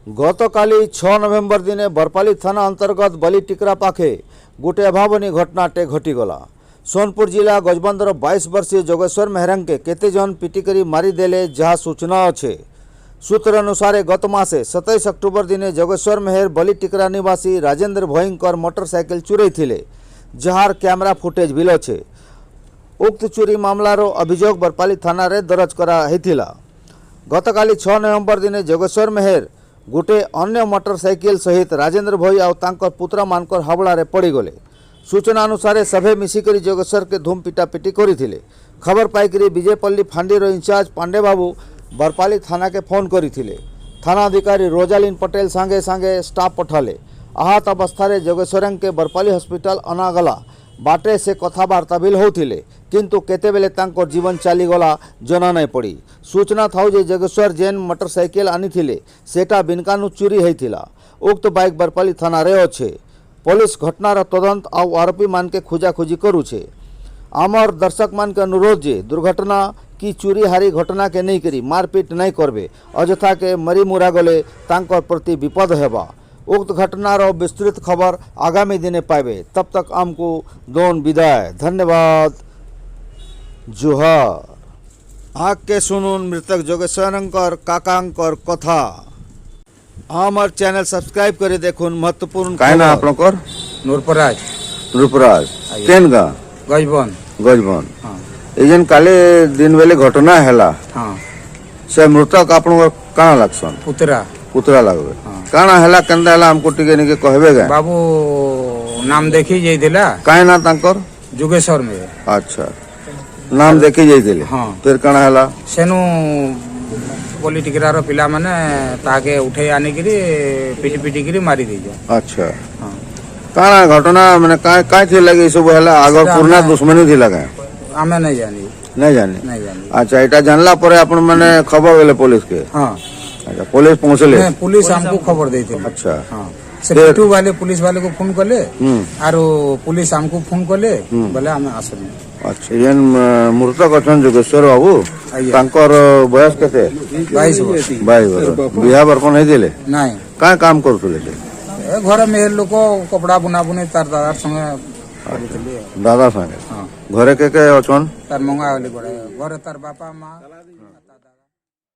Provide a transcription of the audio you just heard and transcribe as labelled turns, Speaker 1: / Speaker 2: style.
Speaker 1: गतकाली 6 नवेम्बर दिने बरपाली थाना अंतर्गत बली टिकरा पाखे गोटे अभावनी घटनाटे घटीगला। सोनपुर जिला गजबंदर 22 वर्षीय जोगेश्वर मेहरंग के केते जन पिटिकरी मारिदेले जहाँ सूचना अच्छे। सूत्र अनुसार गत मासे 27 अक्टोबर दिने जोगेश्वर मेहर बली टिकरा निवासी राजेंद्र भयंकर मोटरसाइकेल चुराई थिले, जार कैमरा फुटेज भी अच्छे। उक्त चोरी मामलार अभियोग बरपाली थाना रे दर्ज कराइथिला। गतकाली 6 नवेम्बर दिने जोगेश्वर मेहर गोटे अन्य मोटरसाइकेल सहित राजेंद्र भई और तांकर पुत्र मानकर हावड़ा पड़गले। सूचना अनुसार सभे मिसिकरी जोगेश्वर के धूम पिटापिटी करथिले। खबर पाइकरी विजयपल्ली फांडीर इंचार्ज पांडे बाबू बरपाली थाना के फोन करथिले। थाना अधिकारी रोजालीन पटेल सांगे सांगे स्टाफ पठाले। आहत अवस्था जोगेश्वर के बरपाली हॉस्पिटल अनागला बाटे से कथबार्ता भी होथिले, किंतु केतेबेले तांकर जीवन चलीगला जना नहीं पड़ी। सूचना था जे जोगेश्वर जेन मोटरसाइकेल आनी सेटा बिनकानु चोरी होइथिला। उक्त बाइक बरपाली थाना रे अच्छे। पुलिस घटनार तदंत और आरोपी मान के खोजाखोजी करुछे। आमर दर्शक मान के अनुरोध जे दुर्घटना की चोरी हारी घटना के नहीं करी मारपीट नहीं करबे, अजथा के मरी मुरा गले तांकर प्रति विपद हेबा। उक्त घटनार विस्तृत खबर आगामी दिने पाइबे। तब तक आमको दोन विदाय। धन्यवाद। जोहार। आके सुनुन मृतक जोगेश्वरंकर काकांकर कथा। आमर चैनल सब्सक्राइब करे देखुन महत्वपूर्ण।
Speaker 2: काय ना आपनकर
Speaker 3: नूरपराज
Speaker 2: रूपराज केन गा
Speaker 3: गजबन
Speaker 2: गजबन
Speaker 3: हाँ
Speaker 2: एजन काले दिन बेले घटना हैला
Speaker 3: हाँ
Speaker 2: से मृतक आपनकर काना लागसन
Speaker 3: पुतरा
Speaker 2: पुतरा लागबे
Speaker 3: हाँ।
Speaker 2: काना हैला केंदा हैला हमको टिके निके कहबे गा
Speaker 3: बाबू नाम देखी जाइथिला
Speaker 2: काय ना तांकर
Speaker 3: जोगेश्वर में
Speaker 2: अच्छा नाम देखी जाइथिले
Speaker 3: हाँ
Speaker 2: फिर काना हैला
Speaker 3: सेनु पॉलिटिकरार पिला माने ताके उठे आने करी पिटी पिटी करी मारी दीजा।
Speaker 2: अच्छा
Speaker 3: हाँ
Speaker 2: काना घटना माने काय काय थी लगे सब हैला आगर पुरना दुश्मनी थी लगा
Speaker 3: आमे नहीं जानी
Speaker 2: नहीं जाने
Speaker 3: नहीं जानी।
Speaker 2: अच्छा एटा जानला परे अपन माने खबर गेले पुलिस के
Speaker 3: हाँ
Speaker 2: अच्छा पुलिस पहुंचले
Speaker 3: नहीं, पुलिस हमको खबर दी थी।
Speaker 2: अच्छा
Speaker 3: हाँ से पिटू वाले पुलिस वाले को फोन करले और पुलिस हमको फोन करले बोले हमें आसनी।
Speaker 2: अच्छा ये मृतक अछन जोगेश्वर बाबू
Speaker 3: आइए।
Speaker 2: तांकर बयस केते
Speaker 3: 22 वर्ष
Speaker 2: 22 वर्ष बिहा बरपन हे दिले
Speaker 3: नहीं
Speaker 2: काय काम करथुले
Speaker 3: ए घर में लोक कपड़ा बुना बुनी तार दादार संगे
Speaker 2: दादा संगे
Speaker 3: हाँ
Speaker 2: घरे के अछन
Speaker 3: तार मंगा वाली बड़े घर तार बापा माँ